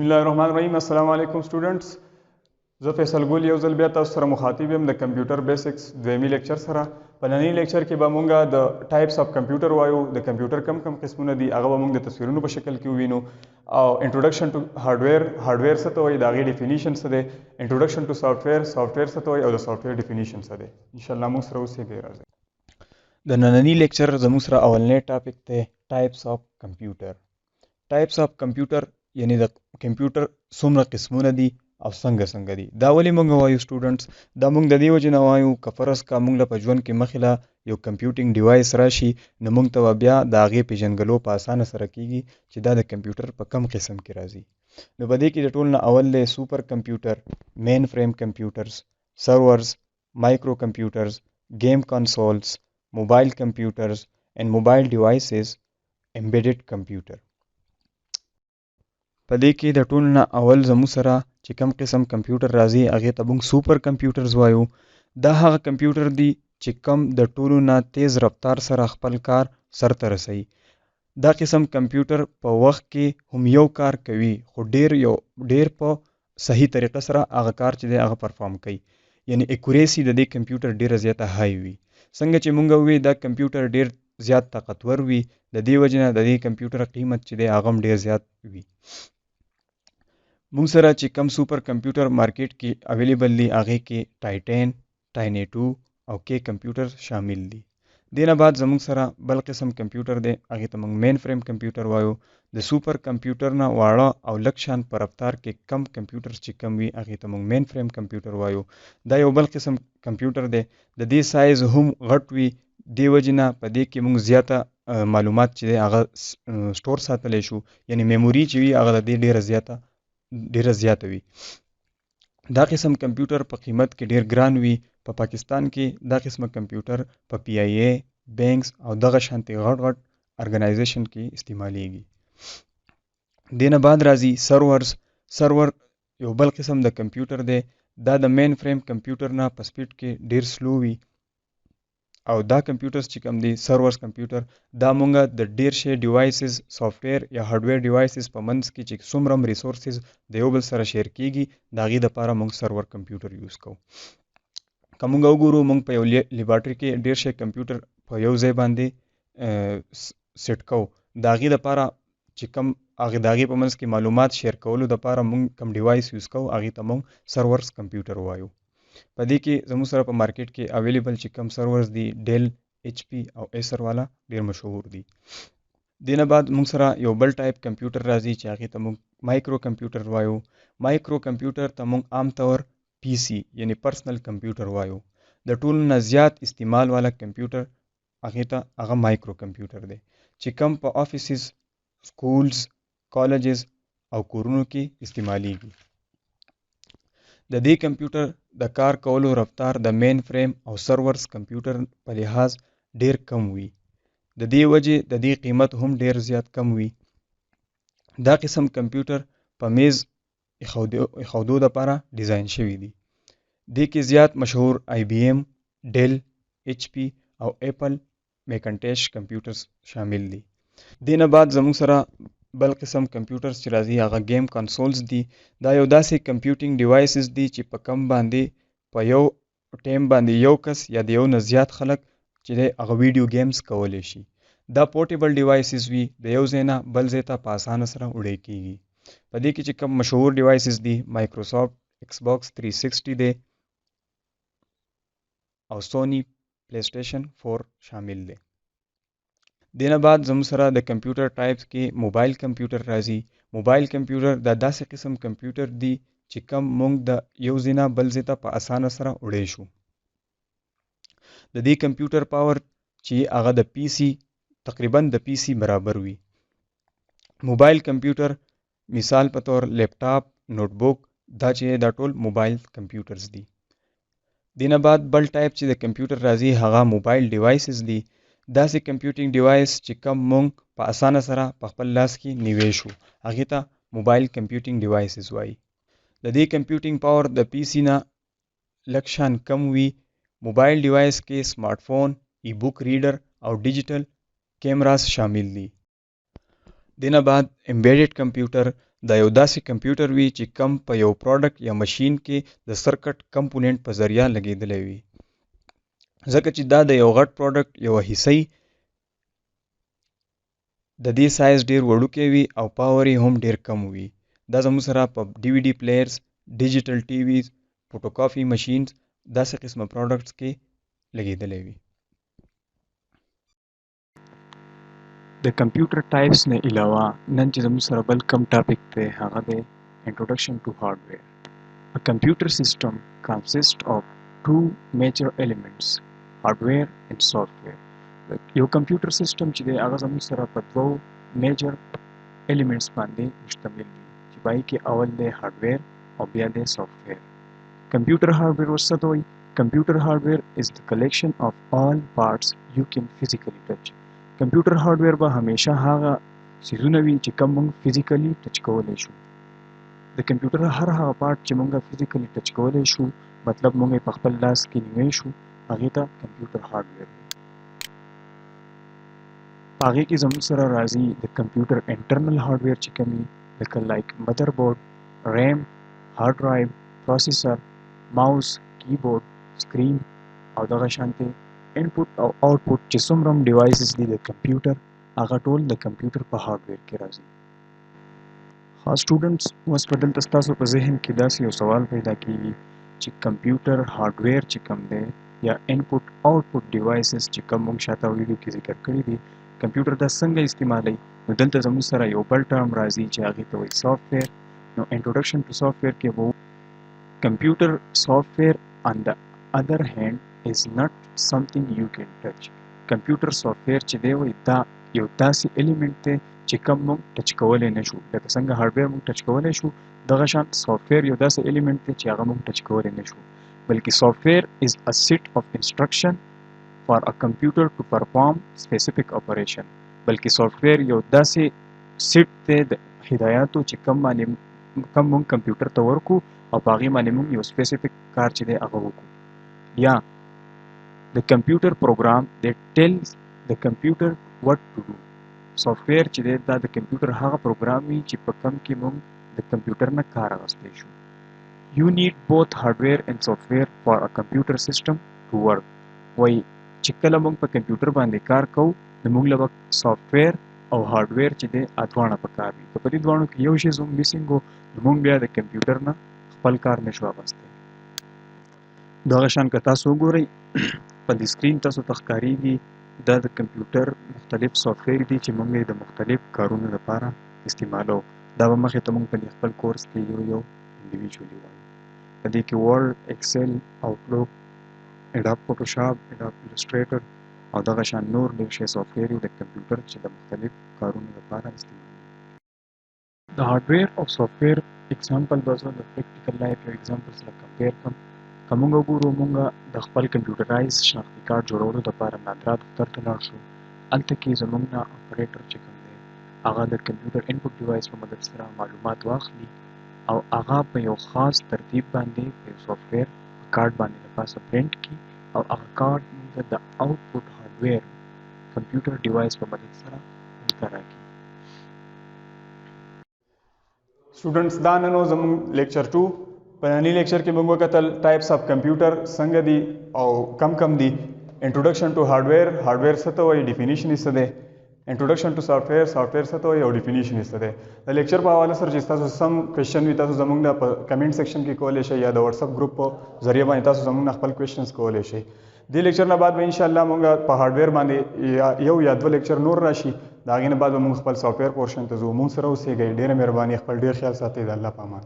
الله الرحمن الرحیم. السلام علیکم سټوډنټس. زه فیصل ګل یو ځل بیا تاسو سره مخاطب یم د کمپیوټر بیسکس دویمي لیکچر سره. په ننني لیکچر کې به مونږ د ټایپس اف کمپیوټر وایو. د کمپیوټر کم قسمونه دي هغه به مونږ د تصویرونو په شکل کې ووینو، او انټروډکشن ټو هارډویر څه ته وایي، د هغې ډیفینیشن څه دی، انټروډکشن ټو سافټویر څه ته وایي، او د سافټویر ډیفینیشن څه دی. انشاءالله مونږ سره اوسېږئ. راځئ. د ننني لیکچر زموږ سره اولنی ټاپک دی ټایپس اف کمپیوټر. ټایپس اف کمپیوټر یعنی د کمپیوټر څومره قسمونه دي او څنګه دي. دا ولې مونږ وایو سټوډنټس؟ دا مونږ د دې وجې نه وایو که فرض کا مونږ له په ژوند کې مخې له یو کمپیوټینګ ډیوایس راشي، نو مونږ ته بیا د هغې پېژندګلو په اسانه سره کېږي چې دا د کمپیوټر په کم قسم کې راځي. نو په دې کې د ټول نه اول دی سوپر کمپیوټر، مین فریم کمپیوټرز، سرورز، مایکرو کمپیوټرز، گیم کنسولز، موبایل کمپیوټرز اینڈ موبایل ډیوایسز، امبیډډ کمپیوټر. په دې کې د ټول نه اول زموږ سره چې کم قسم کمپیوټر راځي هغې ته موږ سوپر کمپیوټرز وایو. دا هغه کمپیوټر دی چې کم د ټولو نه تیز رفتار سره خپل کار سرته رسوي. دا قسم کمپیوټر په وخت کې هم یو کار کوي، خو ډیر په صحیح طریقه سره هغه کار چې دی هغه پرفارم کوي. یعنی اکوریسی د دې کمپیوټر ډیره زیاته های وي. څنګه چې مونږ ووایو دا کمپیوټر ډیر زیات طاقتور وي، د دې وجې نه د دې کمپیوټر قیمت چې دی هغه هم ډیر زیات وي. مونږ سره چې کم سوپر کمپیوټر مارکیټ کې اویلیبل دي هغې کې ټایټین، ټاینیټو او کې کمپیوټر شامل دي. دې نه بعد زموږ سره بل قسم کمپیوټر دی هغې ته مونږ مین فریم کمپیوټر وایو. د سوپر کمپیوټر نه واړه او لږ شان په رفتار کې کم کمپیوټر چې کم وي هغې ته مونږ مین فریم کمپیوټر وایو. دا یو بل قسم کمپیوټر دی، د دې سایز هم غټ وي، دې وجې نه په دې کې مونږ زیاته معلومات چې دی هغه سټور ساتلی شو، یعنی میموري چې وي هغه د دې ډیره زیاته وي. دا قسم کمپیوټر په قیمت کې ډیر ګران وي. په پاکستان کې دا قسمه کمپیوټر په پی آی ای، بینکس او دغه شانتي غټ ارګنایزیشن کې استعمالیږي. دې نه بعد راځي سرورز. سرور یو بل قسم د کمپیوټر دی. دا د مین فریم کمپیوټر نه په سپیډ کې ډیر سلو وي، او دا کمپیوټرز چې کوم دی سرورز کمپیوټر دا مونږ د ډیر شي ډیوایسز، سافټویر یا هارډویر ډیوایسز په منځ کې چې څومره ریسورسز د یو بل سره شیر کیږي د هغې دپاره مونږ سرور کمپیوټر یوز کوو. که مونږ وګورو مونږ په یو لیبارټري کې ډیر شي کمپیوټر په یو ځای باندې سیټ کوو، د هغې دپاره چې کم د هغې په منځ کې معلومات شیر کولو دپاره مونږ کم ډیوایس یوز کوو هغې ته مونږ سرورز کمپیوټر وایو. په دې کې زموږ سره په مارکیټ کې اویلیبل چې کم سرورز دي ډیل، ایچ پی او ایسر والا ډیر مشهور دي. دې نه بعد مونږ سره یو بل ټایپ کمپیوټر راځي چې هغې ته مونږ مایکرو کمپیوټر وایو. مایکرو کمپیوټر ته مونږ عام طور پی سی یعنی پرسنل کمپیوټر وایو. د ټولو نه زیات استعمال والا کمپیوټر هغې ته هغه مایکرو کمپیوټر دی چې کم په آفیسز، سکولز، کالجز او کورونو کې استعمالیږي. د دې کمپیوټر د کار کولو رفتار د مین فریم او سرورز کمپیوټر په لحاظ ډیر کم وي، د دې وجې د دې قیمت هم ډیر زیات کم وي. دا قسم کمپیوټر په میز ایښودو دپاره ډیزاین شوي دي. دې کې زیات مشهور آی بی ایم، ډیل، ایچ پی او ایپل میکنټیش کمپیوټرز شامل دي. دې نه بعد زموږ سره بل قسم کمپیوټرز چې راځي هغه گیم کنسولز دي. دا یو داسې کمپیوټینګ ډیوایسز دي چې په کم باندې په یو ټیم باندې یو کس یا د یو نه زیات خلک چې دی هغه ویډیو گیمز کولی شي. دا پورټیبل ډیوایسز وي، د یو ځای نه بل ځای ته په اسانه سره وړی کیږي. په دې کې چې کم مشهور ډیوایسز دي مایکروسافټ ایکس باکس 360 دی او سونی پلی سټیشن 4 شامل دی. دې نه بعد زموږ سره د کمپیوټر ټایپس کې موبایل کمپیوټر راځي. موبایل کمپیوټر دا داسې قسم کمپیوټر دی چې کم مونږ د یو ځای نه بل ځای ته په اسانه سره وړی شو. د دې کمپیوټر پاور چې هغه د پی سی تقریبا د پی سی برابر وي. موبایل کمپیوټر مثال په طور لیپټاپ، نوٹ بک، دا چې دا ټول موبایل کمپیوټرز دي. دې نه بعد بل ټایپ چې د کمپیوټر راځي هغه موبایل ډیوایسز دي. داسې کمپیوټینګ ډیوایس چې کم مونږ په اسانه سره په خپل لاس کې نیوی شو هغې ته موبایل کمپیوټینګ ډیوایسز وایي. د دې کمپیوټینګ پاور د پی سی نه لږ شان کم وي. موبایل ډیوایس کې سمارټ فون، ای بک ریډر او ډیجیټل کیمراز شامل دي. دې نه بعد امبیډډ کمپیوټر دا یو داسې کمپیوټر وي چې کم په یو پروډکټ یا ماشین کې د سرکټ کمپوننټ په ذریعه لګېدلی وي. ځکه چې دا د یو غټ پروډکټ یوه حصه د دې سایز ډیر وړوکی وي او پاور یې هم ډیر کم وي. دا زموږ سره په ډي وي ډي پلیئرز، ډیجیټل ټي ویز، فوټوکافي ماشینز داسې قسمه پروډکټس کې لګېدلی وي. د کمپیوټر ټایپس نه علاوه نن چې زموږ سره بل کم ټاپک دی هغه دی introduction to hardware. A computer system consists of two major elements, hardware and software. یو کمپیوټر سیستم چې دی هغه زموږ سره په دوو میجر ایلیمنټس باندې مشتمل وي چې پای کې اول دی هارډویر او بیا دی سافټویر. کمپیوټر هارډویر ورڅه ته وایي؟ کمپیوټر هارډویر is the collection of all parts you can physically touch. کمپیوټر هارډویر به همیشه هغه څیزونه وي چې کوم موږ فزیکلی ټچ کولی شو. د کمپیوټر هر هغه پارټ چې موږ فزیکلی ټچ کولی شو، مطلب موږ یې په خپل لاس کې نیوی شو، هغې ته کمپیوټر هارډویر دی. په هغې کې زموږ سره راځي د کمپیوټر انټرنل هارډویر چې کوم وي، لکه لایک مدر بورډ، ریم، هارډ ډرایو، پروسیسر، ماوس، کیبورډ، سکرین او دغه شانتې انپوټ او آوټپوټ چې څومره هم ډیوایسز دي د کمپیوټر، هغه ټول د کمپیوټر په هارډویر کې راځي. ها سټوډنټس، اوس په دلته ستاسو په ذهن کې داسې یو سوال پیدا کېږي چې کمپیوټر هارډویر چې کوم دی یا انپوټ آوټپوټ ډیوایسز چې کوم موږ شاته ویډیو کې ذکر کړي دي، کمپیوټر دا څنګه استعمالوي؟ نو دلته زموږ سره یو بل ټرم راځي چې هغې ته وایي سافټویر. نو انټروډکشن ټو سافټویر کې به کمپیوټر سافټویر on the other hand is not something you can touch. کمپیوټر سافټویر چې دی وایي دا یو داسې الیمنټ دی چې کوم موږ ټچ کولی نه شو. لکه څنګه هارډویر موږ ټچ کولی شو، دغه شان سافټویر یو داسې الیمنټ دی چې هغه موږ ټچ کولی نه شو. بلکې سافټویر is a set of instruction for a computer to perform specific operation. بلکې سافټویر یو داسې سیټ دی د هدایاتو چې کوم موږ کمپیوټر ته ورکو او په هغې باندې موږ یو سپیسیفیک کار چې دی هغه وکړو. یا the computer program that tells the computer what to do. سافټویر چې دی دا د کمپیوټر هغه پروګرام وي چې په کوم کې موږ د کمپیوټر نه کار اخیستی شو. You need both hardware and software for a computer system to work. وایي چې کله موږ په کمپیوټر باندې کار کوو نو موږ له به سافټویر او هارډویر چې دی دواړه پکار وي. که په دې دواړو کې یو شی زموږ میسینګ و نو موږ بیا د کمپیوټر نه خپل کار نه شو اخیستی. دغه شان که تاسو وګورئ په دې سکرین تاسو ته ښکارېږي دا د کمپیوټر مختلف سافټویر دي چې موږ یې د مختلف کارونو لپاره استعمالوو. دا به مخکې ته موږ په خپل کورس کې یو انډیویجولي وایو. په دې کې ورډ، ایکسل، آوټلوک، اډاب فوټوشاپ، اډاب السټریټر او دغه شان نور ډېر شی سافټویر د کمپیوټر چې د مختلف کارونو لپاره استعمالوي. د هارډویر او سافټویر اګزامپل به زه د پریکټیکل لایف یو اګزامپل سره کمپیر کړم. که موږ وګورو موږ د خپل کمپیوټرایز شناختي کارت جوړولو لپاره نادرا دفتر ته لاړ شو. هلته کې زموږ نه اپریټر چې کوم دی هغه د کمپیوټر انپوټ ډیوایس په مدد سره معلومات واخلي او هغه په یو خاص ترتیب باندې په یو سافټویر کارت باندې د پاسه پرنټ کړي او هغه کارت موږ د آوټپوټ هارډویر کمپیوټر ډیوایس په مدد سره موږ ته راکړي. سټوډنټس دا نن و زموږ لیکچر 2. په ننني لیکچر کې موږ وکتل ټایپس اف کمپیوټر څنګه دي او کم دي. انټروډکشن ټو هارډویر، هارډویر څه ته وایي، ډیفینیشن یې څه دی. انټروډکشن ټو سافټویر، سافټویر څه ته وایي او ډیفینیشن یې څه دی. د لیکچر په حواله سره چې تاسو سم کوېشن وي تاسو زموږ نه په کمنټ سیکشن کې کولی شئ یا د واتساپ ګروپ په ذریعه باندې تاسو زموږ نه خپل کوېشنز کولی شئ. دې لیکچر نه بعد به انشاءالله موږ په هارډویر باندې یو یا دوه لیکچر نور راشي. د هغې نه بعد به موږ خپل سافټویر پورشن ته ځو. موږ سره اوسېږئ. ډېره مهرباني، خپل ډېر خیال ساتئ. د الله په امان.